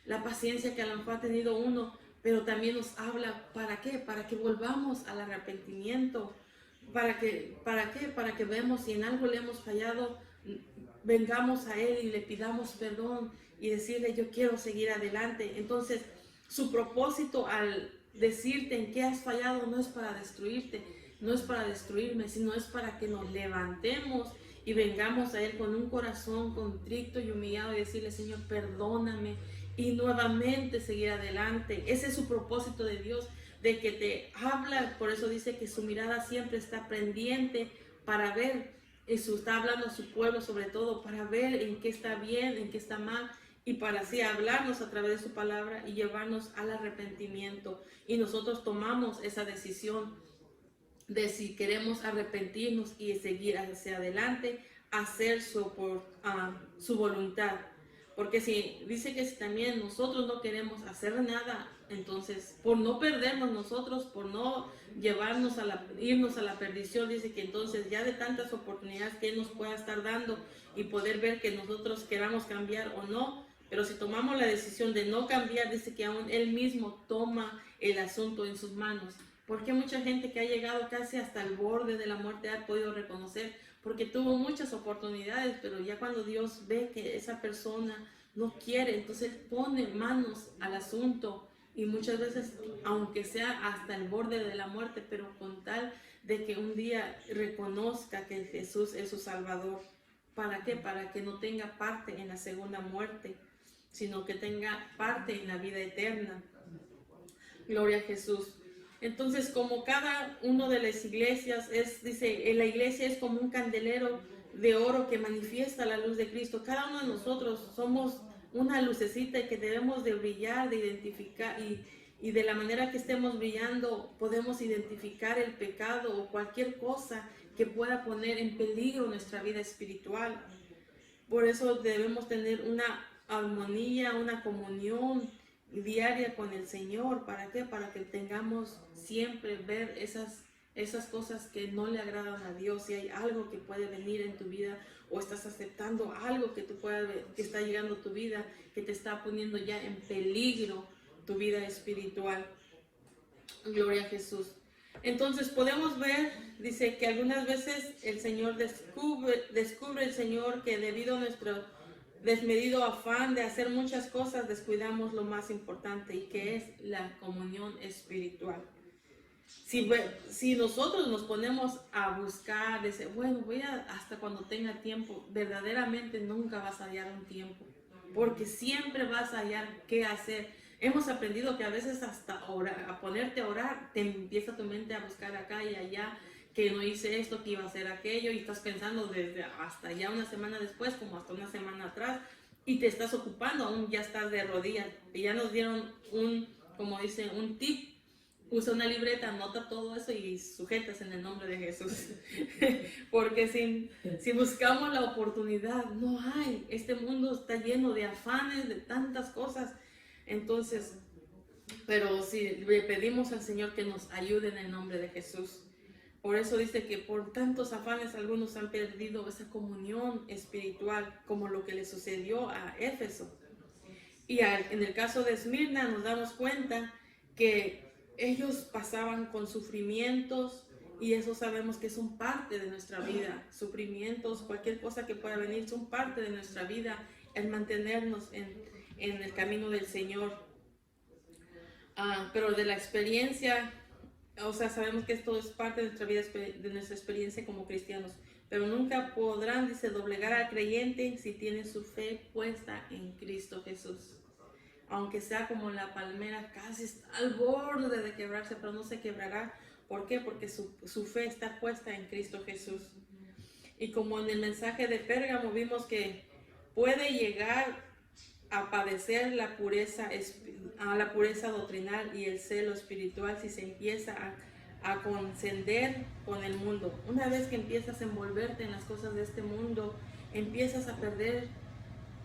la paciencia que a lo mejor ha tenido uno, pero también nos habla, ¿para qué? Para que volvamos al arrepentimiento. ¿Para qué? Para que vemos si en algo le hemos fallado, vengamos a Él y le pidamos perdón y decirle, yo quiero seguir adelante. Entonces, su propósito al decirte en qué has fallado no es para destruirte, no es para destruirme, sino es para que nos levantemos y vengamos a Él con un corazón contrito y humillado y decirle, Señor, perdóname, y nuevamente seguir adelante. Ese es su propósito de Dios, de que te habla. Por eso dice que su mirada siempre está pendiente para ver, está hablando a su pueblo sobre todo, para ver en qué está bien, en qué está mal, y para así hablarnos a través de su palabra y llevarnos al arrepentimiento. Y nosotros tomamos esa decisión de si queremos arrepentirnos y seguir hacia adelante, hacer su voluntad. Porque si dice que si también nosotros no queremos hacer nada, entonces por no perdernos nosotros, por no irnos a la perdición, dice que entonces ya de tantas oportunidades que Él nos pueda estar dando y poder ver que nosotros queramos cambiar o no, pero si tomamos la decisión de no cambiar, dice que aún Él mismo toma el asunto en sus manos. Porque mucha gente que ha llegado casi hasta el borde de la muerte ha podido reconocer, porque tuvo muchas oportunidades, pero ya cuando Dios ve que esa persona no quiere, entonces pone manos al asunto, y muchas veces, aunque sea hasta el borde de la muerte, pero con tal de que un día reconozca que Jesús es su Salvador. ¿Para qué? Para que no tenga parte en la segunda muerte, sino que tenga parte en la vida eterna. Gloria a Jesús. Entonces, como cada uno de las iglesias dice, la iglesia es como un candelero de oro que manifiesta la luz de Cristo. Cada uno de nosotros somos una lucecita que debemos de brillar, de identificar, y de la manera que estemos brillando podemos identificar el pecado o cualquier cosa que pueda poner en peligro nuestra vida espiritual. Por eso debemos tener una armonía, una comunión diaria con el Señor. ¿Para qué? Para que tengamos siempre ver esas cosas que no le agradan a Dios. Si hay algo que puede venir en tu vida o estás aceptando algo que está llegando a tu vida, que te está poniendo ya en peligro tu vida espiritual. Gloria a Jesús. Entonces podemos ver, dice que algunas veces el Señor descubre el Señor que debido a nuestro desmedido afán de hacer muchas cosas, descuidamos lo más importante, y que es la comunión espiritual. Si nosotros nos ponemos a buscar, decir, bueno, hasta cuando tenga tiempo, verdaderamente nunca vas a hallar un tiempo, porque siempre vas a hallar qué hacer. Hemos aprendido que a veces hasta a ponerte a orar, te empieza tu mente a buscar acá y allá, que no hice esto, que iba a hacer aquello, y estás pensando desde hasta ya una semana después, como hasta una semana atrás, y te estás ocupando, aún ya estás de rodillas. Y ya nos dieron como dicen, un tip: usa una libreta, anota todo eso y sujetas en el nombre de Jesús. Porque si buscamos la oportunidad, no hay. Este mundo está lleno de afanes, de tantas cosas. Entonces, pero si le pedimos al Señor que nos ayude en el nombre de Jesús. Por eso dice que por tantos afanes algunos han perdido esa comunión espiritual, como lo que le sucedió a Éfeso. Y en el caso de Esmirna nos damos cuenta que ellos pasaban con sufrimientos, y eso sabemos que son parte de nuestra vida. Sufrimientos, cualquier cosa que pueda venir, son parte de nuestra vida, el mantenernos en el camino del Señor. Pero de la experiencia, o sea, sabemos que esto es parte de nuestra vida, de nuestra experiencia como cristianos, pero nunca podrán, dice, doblegar al creyente si tiene su fe puesta en Cristo Jesús. Aunque sea como la palmera, casi está al borde de quebrarse, pero no se quebrará. ¿Por qué? Porque su fe está puesta en Cristo Jesús. Y como en el mensaje de Pérgamo vimos que puede llegar a padecer la pureza doctrinal y el celo espiritual si se empieza a conceder con el mundo. Una vez que empiezas a envolverte en las cosas de este mundo, empiezas a perder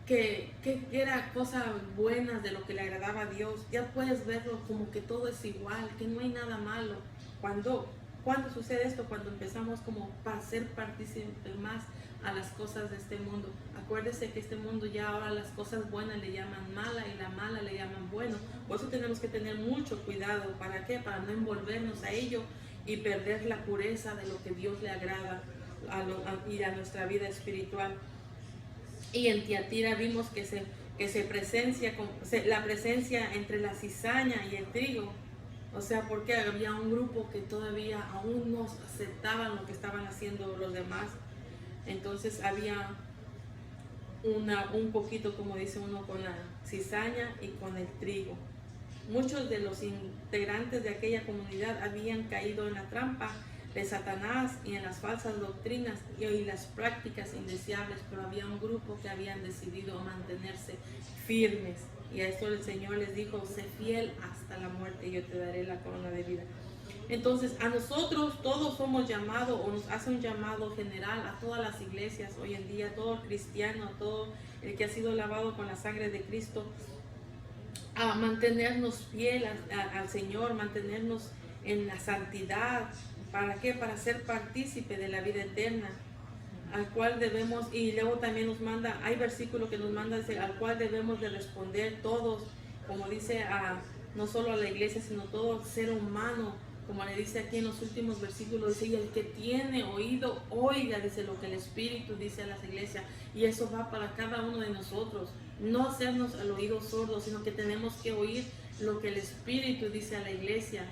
que era cosas buenas de lo que le agradaba a Dios. Ya puedes verlo como que todo es igual, que no hay nada malo. ¿Cuándo sucede esto? Cuando empezamos como para ser partícipes más a las cosas de este mundo. Acuérdese que este mundo ya ahora las cosas buenas le llaman mala y la mala le llaman bueno. Por eso tenemos que tener mucho cuidado. ¿Para qué? Para no envolvernos a ello y perder la pureza de lo que Dios le agrada y a nuestra vida espiritual. Y en Tiatira vimos que se presencia la presencia entre la cizaña y el trigo. O sea, porque había un grupo que todavía aún no aceptaban lo que estaban haciendo los demás. Entonces había un poquito, como dice uno, con la cizaña y con el trigo. Muchos de los integrantes de aquella comunidad habían caído en la trampa de Satanás y en las falsas doctrinas y las prácticas indeseables, pero había un grupo que habían decidido mantenerse firmes. Y a esto el Señor les dijo: sé fiel hasta la muerte y yo te daré la corona de vida. Entonces a nosotros todos somos llamados, o nos hace un llamado general a todas las iglesias hoy en día, todo cristiano, todo el que ha sido lavado con la sangre de Cristo, a mantenernos fieles al Señor, mantenernos en la santidad. ¿Para qué? Para ser partícipe de la vida eterna, al cual debemos, y luego también nos manda, hay versículo que nos manda, al cual debemos de responder todos, como dice, no solo a la iglesia, sino todo ser humano, como le dice aquí en los últimos versículos, dice: y el que tiene oído, oiga, dice lo que el Espíritu dice a las iglesias. Y eso va para cada uno de nosotros, no hacernos al oído sordo, sino que tenemos que oír lo que el Espíritu dice a la iglesia.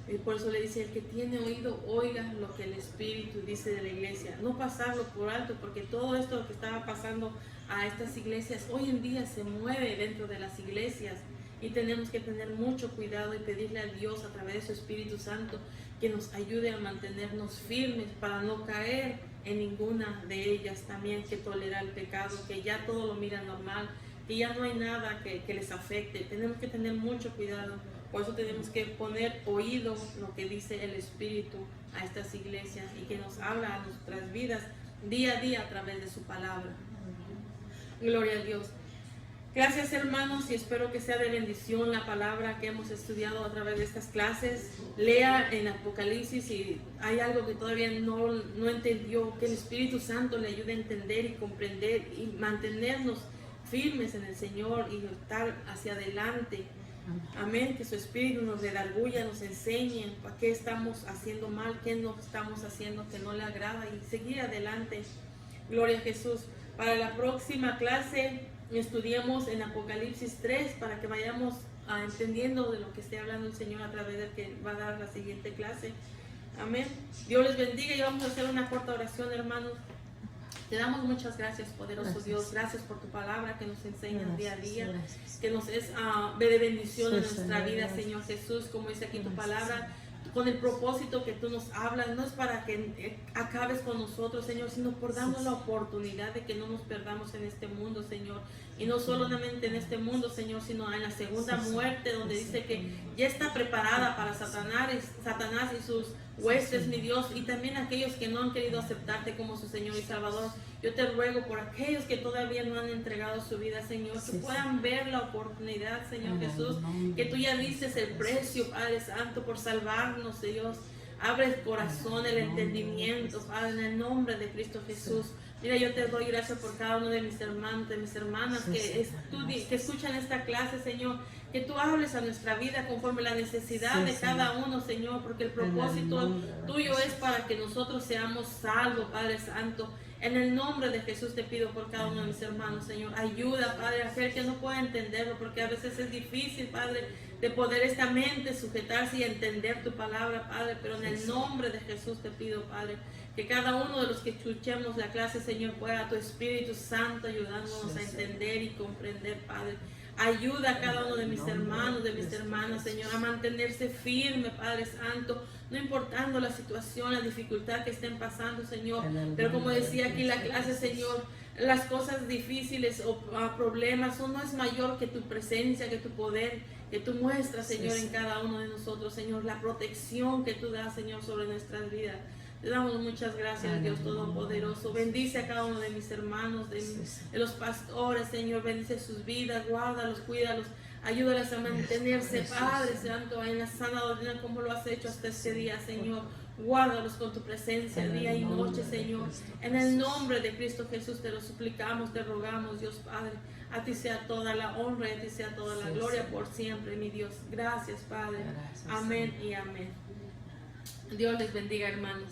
Y por eso le dice, el que tiene oído, oiga lo que el Espíritu dice de la iglesia. No pasarlo por alto, porque todo esto que estaba pasando a estas iglesias, hoy en día se mueve dentro de las iglesias. Y tenemos que tener mucho cuidado y pedirle a Dios a través de su Espíritu Santo que nos ayude a mantenernos firmes para no caer en ninguna de ellas. También que tolera el pecado, que ya todo lo mira normal, que ya no hay nada que les afecte. Tenemos que tener mucho cuidado. Por eso tenemos que poner oído lo que dice el Espíritu a estas iglesias y que nos habla a nuestras vidas día a día a través de su palabra. Gloria a Dios. Gracias, hermanos, y espero que sea de bendición la palabra que hemos estudiado a través de estas clases. Lea en Apocalipsis si hay algo que todavía no entendió, que el Espíritu Santo le ayude a entender y comprender y mantenernos firmes en el Señor y estar hacia adelante. Amén, que su Espíritu nos redarguya, nos enseñe para qué estamos haciendo mal, qué no estamos haciendo que no le agrada y seguir adelante. Gloria a Jesús. Para la próxima clase estudiemos en Apocalipsis 3 para que vayamos entendiendo de lo que esté hablando el Señor a través de que va a dar la siguiente clase. Amén. Dios les bendiga y vamos a hacer una corta oración, hermanos. Te damos muchas gracias, poderoso Dios. Gracias por tu palabra que nos enseña día a día, que nos es de bendición en nuestra vida, Señor Jesús, como dice aquí tu palabra, con el propósito que tú nos hablas. No es para que acabes con nosotros, Señor, sino por darnos la oportunidad de que no nos perdamos en este mundo, Señor. Y no solamente en este mundo, Señor, sino en la segunda muerte, donde dice que ya está preparada para Satanás y sus huestes, mi Dios, y también aquellos que no han querido aceptarte como su Señor y Salvador. Yo te ruego por aquellos que todavía no han entregado su vida, Señor, que puedan ver la oportunidad, Señor Jesús, que tú ya dices el precio, Padre Santo, por salvarnos, Dios. Abre el corazón, el entendimiento, Padre, en el nombre de Cristo Jesús. Mira, yo te doy gracias por cada uno de mis hermanos, de mis hermanas que escuchan esta clase, Señor. Que tú hables a nuestra vida conforme la necesidad de cada uno, Señor, porque el propósito tuyo es para que nosotros seamos salvos, Padre Santo. En el nombre de Jesús te pido por cada uno de mis hermanos, Señor. Ayuda, Padre, a hacer que no pueda entenderlo, porque a veces es difícil, Padre, de poder esta mente sujetarse y entender tu palabra, Padre. Pero en el nombre de Jesús te pido, Padre, que cada uno de los que escuchemos la clase, Señor, pueda tu Espíritu Santo ayudándonos a entender y comprender, Padre. Ayuda a cada uno de mis hermanos, de mis hermanas, Señor, a mantenerse firme, Padre Santo, no importando la situación, la dificultad que estén pasando, Señor. Pero como decía aquí la clase, Señor, las cosas difíciles o problemas no es mayor que tu presencia, que tu poder, que tú muestras, Señor, en cada uno de nosotros, Señor, la protección que tú das, Señor, sobre nuestras vidas. Te damos muchas gracias, Dios Todopoderoso. Bendice a cada uno de mis hermanos, de los pastores, Señor. Bendice sus vidas, guárdalos, cuídalos. Ayúdalos a mantenerse, Padre Santo, en la sana doctrina como lo has hecho hasta este día, Señor. Guárdalos con tu presencia día y noche, Señor. En el nombre de Cristo Jesús te lo suplicamos, te rogamos, Dios Padre. A ti sea toda la honra y a ti sea toda la gloria por siempre, mi Dios. Gracias, Padre. Amén y amén. Dios les bendiga, hermanos.